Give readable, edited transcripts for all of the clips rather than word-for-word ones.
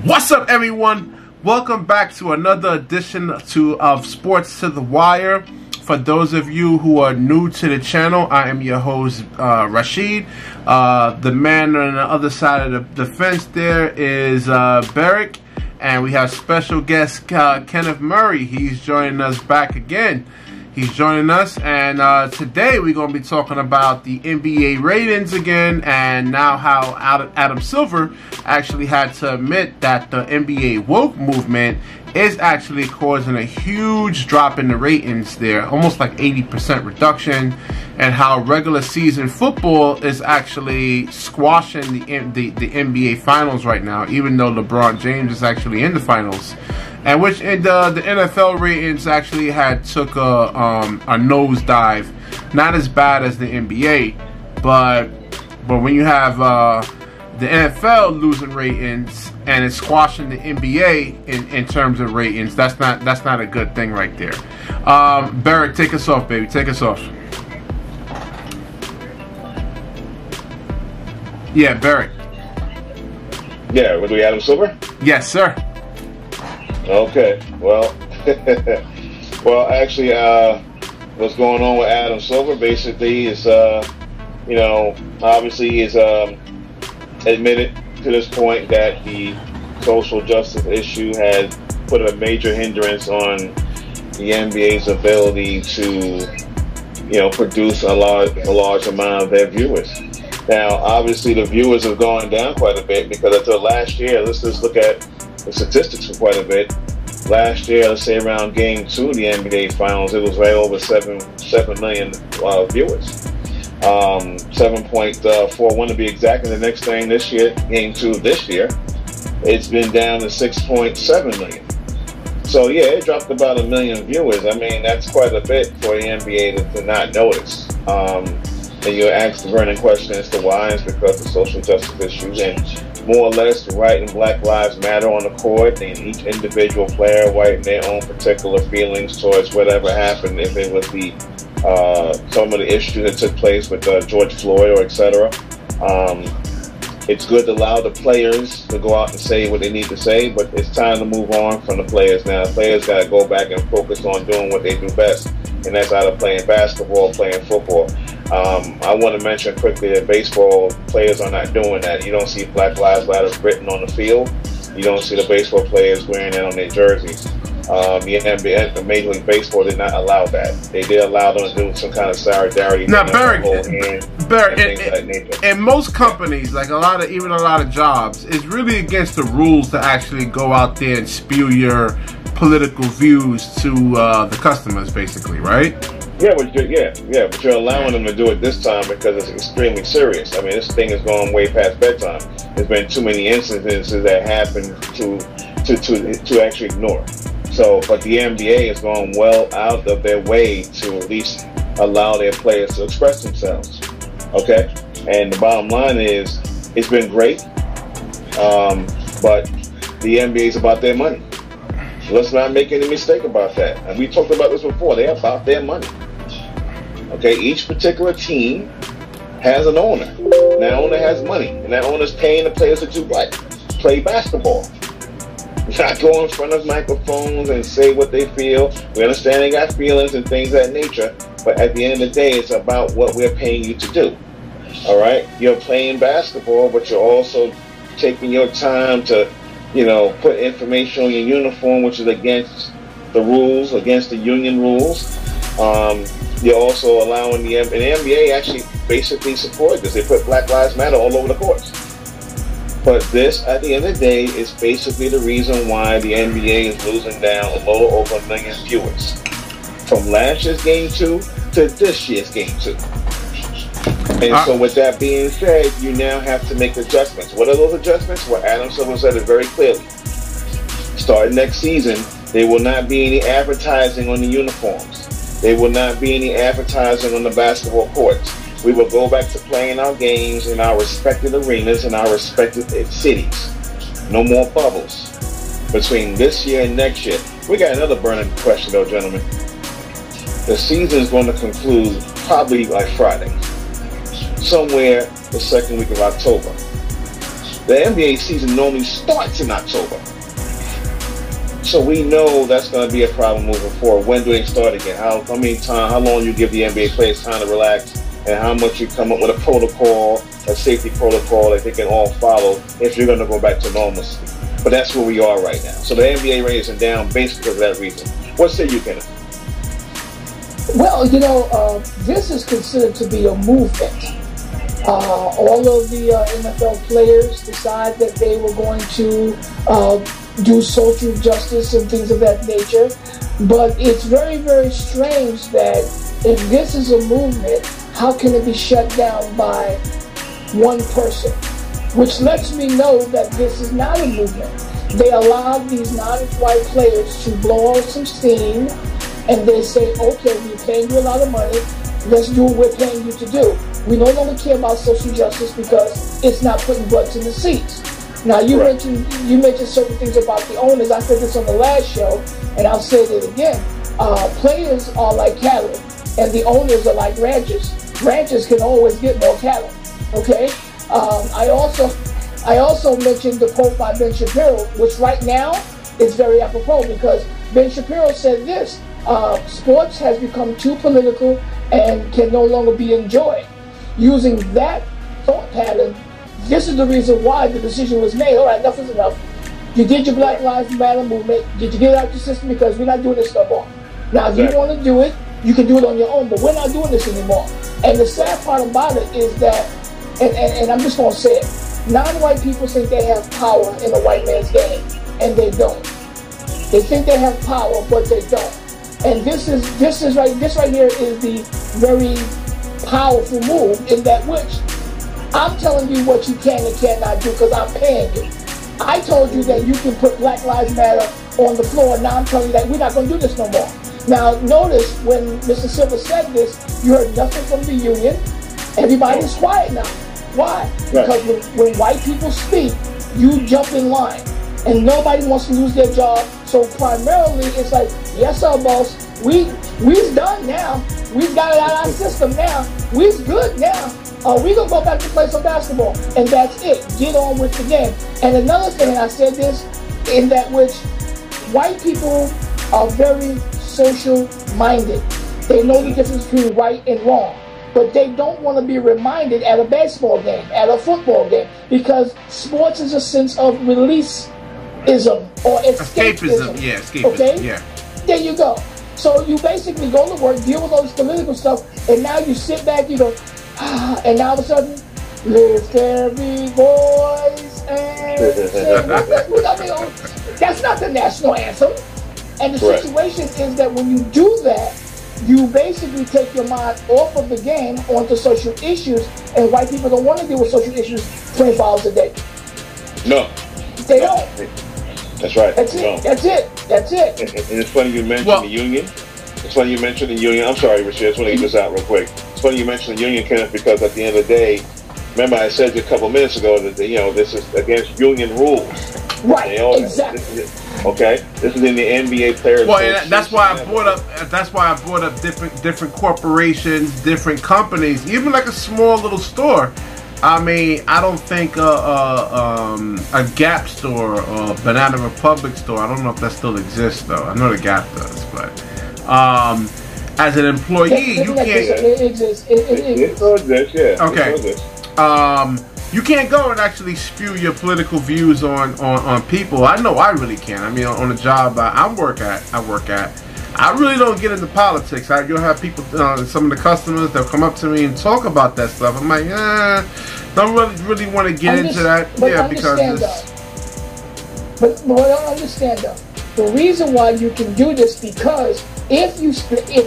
What's up, everyone? Welcome back to another edition of Sports to the Wire. For those of you who are new to the channel, I am your host, Rasheed. The man on the other side of the fence there is Berick. And we have special guest Kenneth Murray. He's joining us back again. He's joining us, and today we're going to be talking about the NBA ratings again, and now how Adam Silver actually had to admit that the NBA woke movement is actually causing a huge drop in the ratings there, almost like 80% reduction, and how regular season football is actually squashing the NBA finals right now, even though LeBron James is actually in the finals. And which the NFL ratings actually had took a nosedive, not as bad as the NBA, but when you have the NFL losing ratings and it's squashing the NBA in terms of ratings, that's not a good thing right there. Berick, take us off, baby. Take us off. Yeah, Berick. Yeah, what do we Adam Silver? Yes, sir. Okay, well, actually, what's going on with Adam Silver basically is, obviously he's admitted to this point that the social justice issue has put a major hindrance on the NBA's ability to, produce a large amount of their viewers. Now, obviously, the viewers have gone down quite a bit because until last year, let's just look at the statistics for quite a bit. Last year, let's say around Game 2 of the NBA Finals, it was right over 7 million viewers. 7.41 to be exact. And the next thing this year, Game 2 this year, it's been down to 6.7 million. So yeah, it dropped about 1 million viewers. I mean, that's quite a bit for the NBA to not notice. And you ask the burning question as to why. It's because of social justice issues and more or less white and black lives matter on the court, and each individual player writing their own particular feelings towards whatever happened, if it was the some of the issues that took place with George Floyd or etc. It's good to allow the players to go out and say what they need to say, but it's time to move on from the players now. The players got to go back and focus on doing what they do best, and that's either playing basketball or playing football. I want to mention quickly that baseball players are not doing that. You don't see Black Lives Matter written on the field. You don't see the baseball players wearing that on their jerseys. The NBA, the Major League Baseball did not allow that. They did allow them to do some kind of solidarity. Now, Berick, in most companies, like a lot of jobs, it's really against the rules to actually go out there and spew your political views to the customers, basically, right? Yeah, but you're allowing them to do it this time because it's extremely serious. I mean, this thing is going way past bedtime. There's been too many instances that happen to actually ignore. So, but the NBA is going well out of their way to at least allow their players to express themselves. Okay, and the bottom line is, it's been great, but the NBA is about their money. Let's not make any mistake about that. And we talked about this before. They're about their money. Okay, each particular team has an owner. And that owner has money. And that owner's paying the players to do what? Play basketball. Not go in front of microphones and say what they feel. We understand they got feelings and things of that nature. But at the end of the day, it's about what we're paying you to do. All right? You're playing basketball, but you're also taking your time to put information on your uniform, which is against the rules, against the union rules. You're also allowing the NBA actually basically support this. They put Black Lives Matter all over the courts. But this, at the end of the day, is basically the reason why the NBA is losing down a little over 1 million viewers. From last year's Game 2 to this year's Game 2. And so with that being said, you now have to make adjustments. What are those adjustments? Well, Adam Silver said it very clearly. Starting next season, there will not be any advertising on the uniforms. There will not be any advertising on the basketball courts. We will go back to playing our games in our respective arenas in our respective cities. No more bubbles. Between this year and next year. We got another burning question though, gentlemen. The season is going to conclude probably like Friday. Somewhere the second week of October. The NBA season normally starts in October. So we know that's going to be a problem moving forward. When do they start again? How long you give the NBA players time to relax, and how much you come up with a protocol, a safety protocol that they can all follow if you're going to go back to normalcy. But that's where we are right now. So the NBA ratings are down basically for that reason. What say you, Kenneth? Well, this is considered to be a movement. All of the NFL players decide that they were going to do social justice and things of that nature. But it's very, very strange that if this is a movement, how can it be shut down by one person? Which lets me know that this is not a movement. They allowed these non-white players to blow off some steam, and they say, okay, we're paying you a lot of money, let's do what we're paying you to do. We no longer care about social justice because it's not putting butts in the seats. Now, you mentioned certain things about the owners. I said this on the last show, and I'll say it again. Players are like cattle, and the owners are like ranchers. Ranchers can always get more cattle, okay? I also mentioned the quote by Ben Shapiro, which right now is very apropos because Ben Shapiro said this, sports has become too political and can no longer be enjoyed. Using that thought pattern, this is the reason why the decision was made. All right, enough is enough. You did your Black Lives Matter movement. Did you get it out your system? Because we're not doing this no more. Now, if you want to do it, you can do it on your own, but we're not doing this anymore. And the sad part about it is that, and I'm just going to say it, non-white people think they have power in a white man's game, and they don't. They think they have power, but they don't. And this right here is the very powerful move in that which I'm telling you what you can and cannot do because I'm paying you. I told you that you can put Black Lives Matter on the floor. Now I'm telling you that we're not going to do this no more. Now notice when Mr. Silver said this, you heard nothing from the union. Everybody's quiet now. Why? Because when white people speak, you jump in line. And nobody wants to lose their job. So primarily it's like, yes sir boss, we's done now. We've got it out of our system now. We's good now. We're going to go back to play some basketball. And that's it. Get on with the game. And another thing, I said this, in that which white people are very social minded. They know the difference between right and wrong. But they don't want to be reminded at a baseball game, at a football game, because sports is a sense of releaseism or escapism. Yeah, escapism. Okay? Yeah. There you go. So you basically go to work, deal with all this political stuff, and now you sit back, you go, and now all of a sudden, lift every voice and sing. That's not the national anthem. And the situation is that when you do that, you basically take your mind off of the game onto social issues, and white people don't want to deal with social issues 24 hours a day. No. They don't. That's right. That's it. No. That's it. That's it. And it's funny you mentioned the union. It's funny you mentioned the union. I'm sorry, Rasheed. I just want to get this out real quick. It's funny you mentioned the union, Kenneth, because at the end of the day, remember I said a couple minutes ago that this is against union rules. Right. Exactly. This is in the NBA players. Well, and that's why I brought up. That's why I brought up different corporations, different companies, even like a small little store. I mean, I don't think a Gap store or a Banana Republic store, I don't know if that still exists though. I know the Gap does, but as an employee, you can't. It exists. It still exists, yeah. Okay. You can't go and actually spew your political views on people. I know I really can't. I mean, on the job I work at, I really don't get into politics. You'll have people, some of the customers, they'll come up to me and talk about that stuff. I'm like, don't really want to get into that. Yeah, because But I don't understand though. The reason why you can do this, because if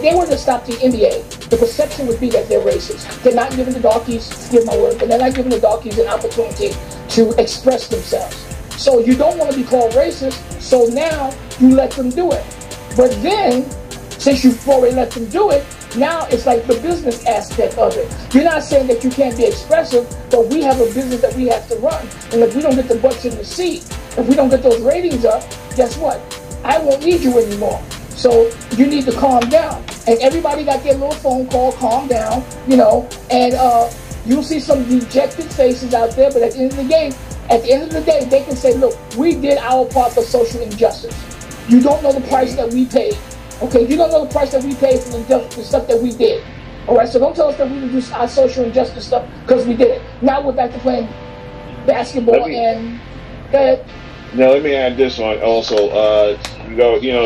they were to stop the NBA, the perception would be that they're racist. They're not giving the darkies, forgive my word, but they're not giving the darkies an opportunity to express themselves. So you don't want to be called racist, so now you let them do it. But then, since you've already let them do it, now it's like the business aspect of it. You're not saying that you can't be expressive, but we have a business that we have to run. And if we don't get the butts in the seat, if we don't get those ratings up, guess what? I won't need you anymore. So you need to calm down. And everybody got their little phone call, calm down, and you'll see some dejected faces out there, but at the end of the game, At the end of the day, they can say, look, we did our part for social injustice. You don't know the price that we paid. Okay, you don't know the price that we paid for the stuff that we did. All right, so don't tell us that we reduced our social injustice stuff because we did it. Now we're back to playing basketball and go ahead. Now let me add this one also.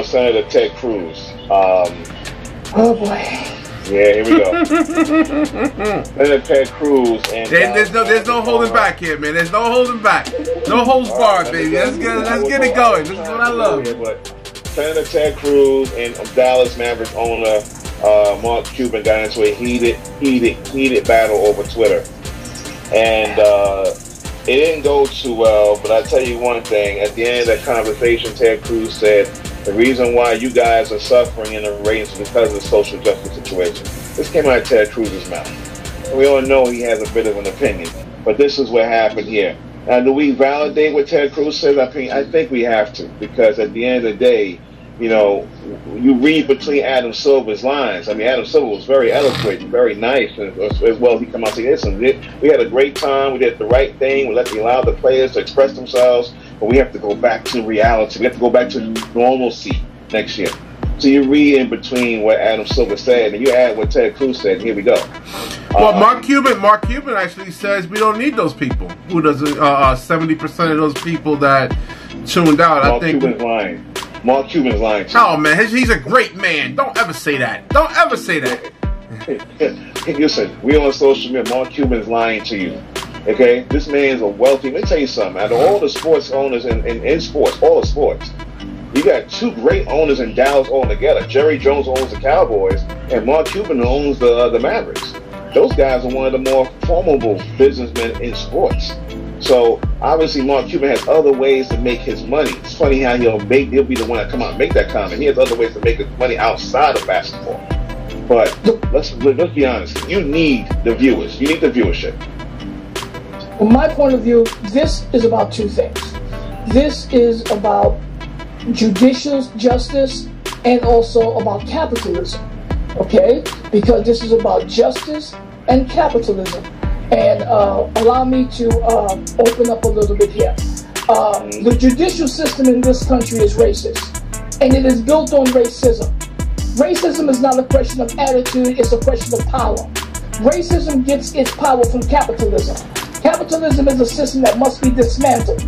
Senator Ted Cruz. Oh boy. Yeah, here we go. Senator Ted Cruz and there's no holding back here, man. There's no holding back. No holds barred, baby. Let's get it going. This is what I love. Senator Ted Cruz and Dallas Mavericks owner Mark Cuban got into a heated battle over Twitter, and it didn't go too well. But I tell you one thing: at the end of that conversation, Ted Cruz said, "The reason why you guys are suffering in the ratings is because of the social justice situation." This came out of Ted Cruz's mouth. We all know he has a bit of an opinion, but this is what happened here. Now, do we validate what Ted Cruz says? I think we have to, because at the end of the day, you read between Adam Silver's lines. I mean, Adam Silver was very eloquent, very nice, and as well as he come out and say, listen, we had a great time, we did the right thing, we allowed the players to express themselves, but we have to go back to reality. We have to go back to normalcy next year. So you read in between what Adam Silver said, and you add what Ted Cruz said, and here we go. Well, Mark Cuban actually says we don't need those people. Who doesn't? 70% of those people that tuned out. I think Cuban's lying. Mark Cuban's lying too. Oh man, he's a great man. Don't ever say that. Don't ever say that. Listen, we on social media. Mark Cuban's lying to you. Okay, this man's a wealthy. Let me tell you something. Out of all the sports owners in sports, all the sports, you got two great owners in Dallas all together. Jerry Jones owns the Cowboys, and Mark Cuban owns the Mavericks. Those guys are one of the more formidable businessmen in sports. So obviously Mark Cuban has other ways to make his money. It's funny how he'll be the one to come out and make that comment. He has other ways to make his money outside of basketball. But let's be honest. You need the viewers. You need the viewership. From my point of view, this is about two things. This is about judicial justice and also about capitalism. Okay? Because this is about justice and capitalism. And allow me to open up a little bit here. The judicial system in this country is racist, and it is built on racism. Racism is not a question of attitude, it's a question of power. Racism gets its power from capitalism. Capitalism is a system that must be dismantled.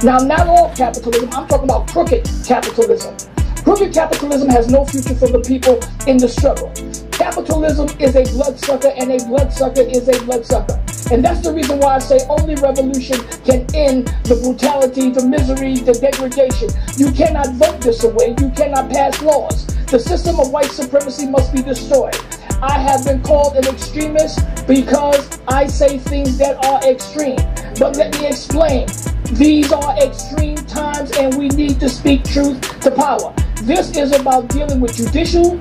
Now, not all capitalism, I'm talking about crooked capitalism. Crooked capitalism has no future for the people in the struggle. Capitalism is a bloodsucker, and a bloodsucker is a bloodsucker. And that's the reason why I say only revolution can end the brutality, the misery, the degradation. You cannot vote this away. You cannot pass laws. The system of white supremacy must be destroyed. I have been called an extremist because I say things that are extreme. But let me explain. These are extreme times, and we need to speak truth to power. This is about dealing with judicial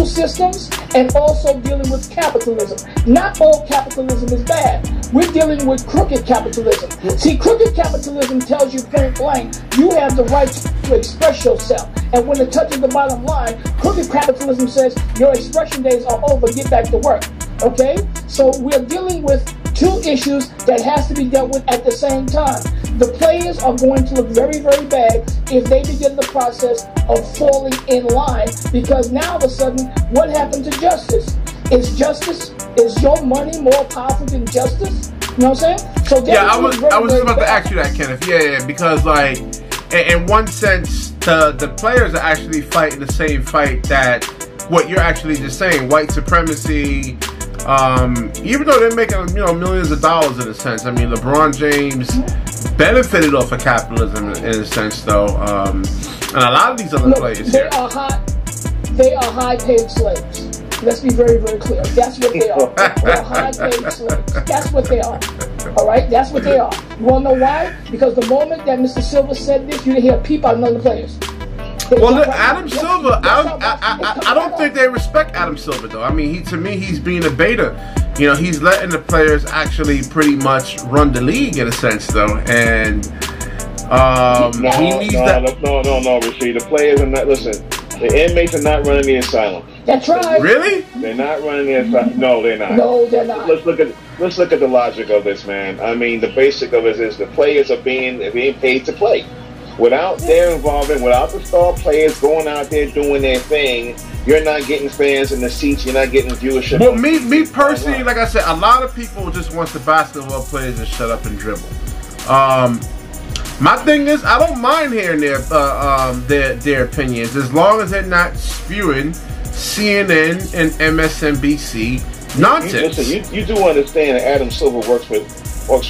systems and also dealing with capitalism. Not all capitalism is bad. We're dealing with crooked capitalism. See, crooked capitalism tells you point blank, you have the right to express yourself. And when it touches the bottom line, crooked capitalism says your expression days are over, get back to work. Okay? So we're dealing with two issues that has to be dealt with at the same time. The players are going to look very, very bad if they begin the process of falling in line, because now all of a sudden, what happened to justice? Is your money more powerful than justice? You know what I'm saying? So yeah, I was just about to ask you that, Kenneth. Yeah, because like, in one sense, the players are actually fighting the same fight that what you're actually just saying, white supremacy. Even though they're making millions of dollars in a sense. I mean, LeBron James benefited off of capitalism in a sense, though, and a lot of these other players they are high-paid slaves. Let's be very, very clear. That's what they are. They're high-paid slaves. That's what they are. All right, that's what they are. You want to know why? Because the moment that Mr. Silver said this, you didn't hear a peep out of none of the players. Well, look, Adam Silver, I don't think they respect Adam Silver, though. I mean, to me, he's being a beta. You know, he's letting the players actually pretty much run the league in a sense, though. And he needs that. No, Rasheed. The players are not. Listen, The inmates are not running the asylum. That's right. Really? They're not running the asylum. No, they're not. No, they're not. Let's look at the logic of this, man. I mean, the basic of it is the players are being paid to play. Without their involvement, without the star players going out there doing their thing, you're not getting fans in the seats. You're not getting viewership. Well, me personally, like I said, a lot of people just want the basketball players to shut up and dribble. My thing is, I don't mind hearing their opinions as long as they're not spewing CNN and MSNBC nonsense. Listen, you do understand that Adam Silver works for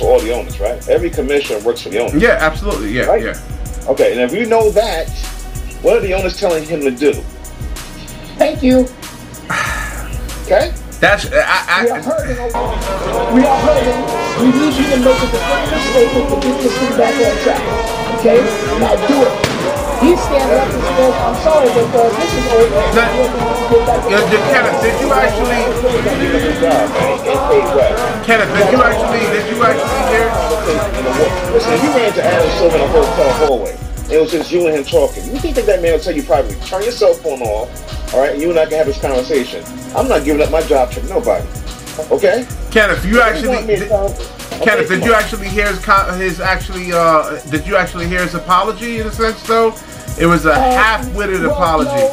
all the owners, right? Every commissioner works for the owners. Yeah, absolutely. Yeah, right? yeah. Okay, and if you know that, what are the owners telling him to do? Thank you. Okay? That's we are hurting. We are hurting. We need you to make a definitive statement to get this thing back on track. Okay? Now do it. He's standing up and says, I'm sorry, but this is over. Kenneth, did you actually hear? Listen, if you ran into Adam Silver in a hotel hallway, it was just you and him talking. You think that man will tell you probably turn your cell phone off, all right, and you and I can have this conversation. I'm not giving up my job to nobody. Okay? Kenneth, did you actually hear did you actually hear his apology in a sense though? It was a half-witted apology.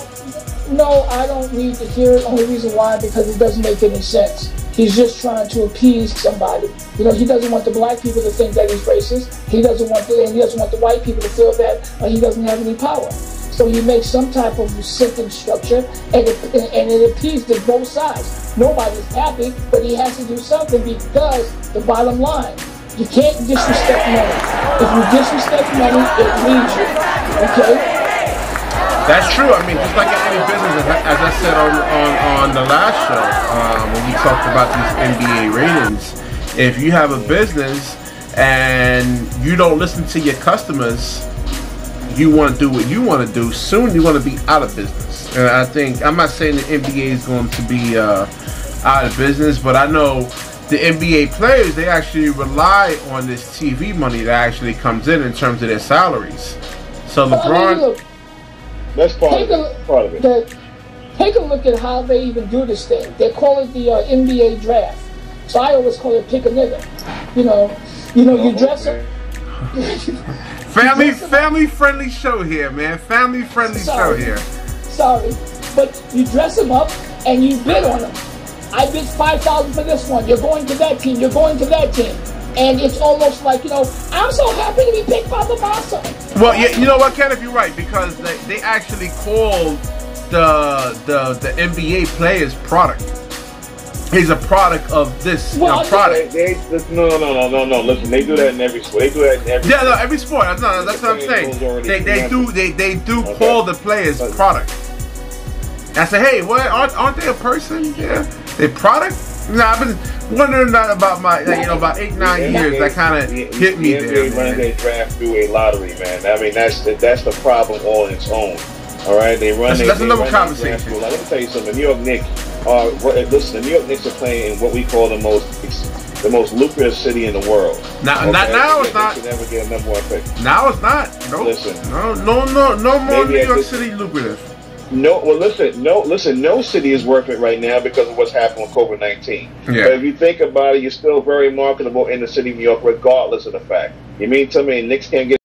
No, I don't need to hear it. Only reason why, because it doesn't make any sense. He's just trying to appease somebody. You know, he doesn't want the black people to think that he's racist. He doesn't want the white people to feel that he doesn't have any power. So he makes some type of sentence structure, and it appeases both sides. Nobody's happy, but he has to do something because the bottom line, you can't disrespect money. If you disrespect money, it leaves you. Okay? That's true. I mean, just like in any business, as I said on the last show, when we talked about these NBA ratings, if you have a business and you don't listen to your customers, you want to do what you want to do, soon you're going to be out of business. And I think, I'm not saying the NBA is going to be out of business, but I know the NBA players, they actually rely on this TV money that actually comes in terms of their salaries. So LeBron... That's part of it. Take a look at how they even do this thing. They call it the NBA draft. So I always call it pick a nigga. You dress up. Family friendly show here, man. Family friendly show here. Sorry, but you dress them up and you bid on them. I bid $5,000 for this one. You're going to that team. You're going to that team. And it's almost like, I'm so happy to be picked by the boss. Well, yeah, you know what, Kenneth, you're right, because they actually called the NBA player's product. He's a product of this product. No. Listen, they do that in every sport. They do that in every sport. Yeah, no, every sport. That's what I'm saying. They do call the players product. I say, hey, what? Aren't they a person? Yeah, they product. I've been wondering that about about 8-9 years. That kind of hit me there. The NBA running their draft through a lottery, man. I mean, that's the problem all on its own. All right, that's another conversation. Let me tell you something. The New York Knicks are the New York Knicks are playing in what we call the most lucrative city in the world. Now it's not. They should never get a #1 pick. Now it's not. Nope. Listen. No more New York City lucrative. No city is worth it right now because of what's happened with COVID-19. Yeah. But if you think about it, you're still very marketable in the city of New York, regardless of the fact. You mean to me, Knicks can't get